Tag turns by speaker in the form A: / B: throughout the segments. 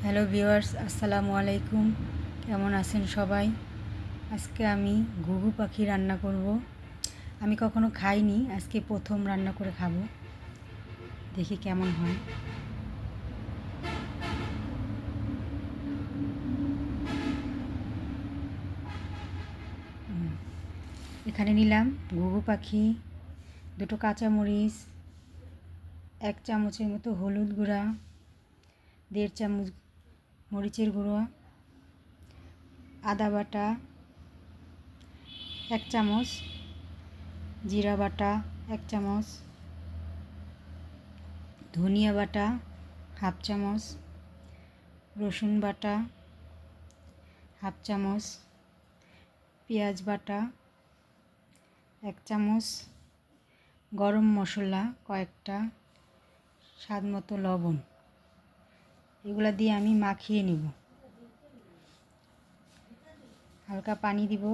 A: Hello viewers, আসসালামু আলাইকুম। কেমন আছেন সবাই? আজকে আমি ঘুঘু পাখি রান্না করব। আমি কখনো খাইনি, আজকে প্রথম রান্না করে খাবো। দেখি কেমন হয়। এখানে নিলাম ঘুঘু পাখি, দুটো কাঁচামরিচ, 1 চামচের মতো হলুদ গুঁড়া, 1.5 চামচ মরিচের গুঁড়ো, আদা বাটা 1 চামচ, জিরা বাটা 1 চামচ, ধনিয়া বাটা 1/2 চামচ, রসুন বাটা 1/2 চামচ, পেঁয়াজ বাটা 1 চামচ, গরম মশলা কয়েকটা, স্বাদ মতো লবণ। এগুলা দিয়ে আমি মাখিয়ে নিব। হালকা পানি দিব।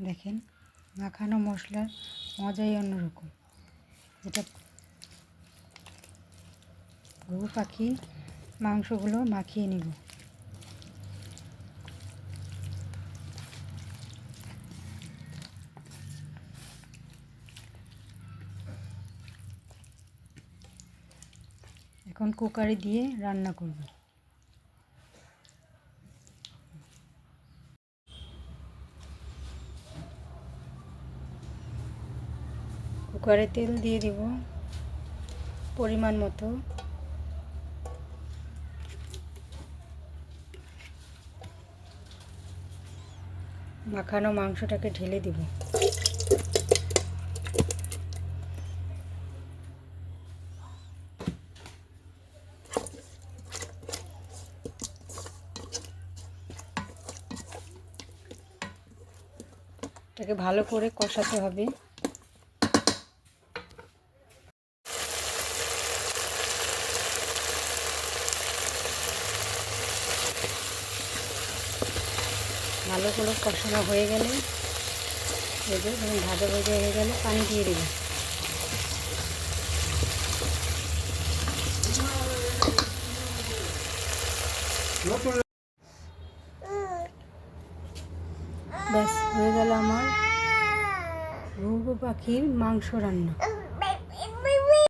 A: দেখেন, মাখানো মশলার মজাই অন্যরকম। যেটা ঘুঘু পাখির মাংসগুলো মাখিয়ে নিব। এখন কুকারে দিয়ে রান্না করব। কুকারে তেল দিয়ে দিব পরিমাণ মতো। মাখানো মাংসটাকে ঢেলে দিব। এটাকে ভালো করে কষাতে হবে। ভালো করে কষানো হয়ে গেলে, ভাজা ভাজা হয়ে গেলে পানি দিয়ে দেব। ব্যাস, হয়ে গেল আমার ঘুঘু পাখির মাংস রান্না।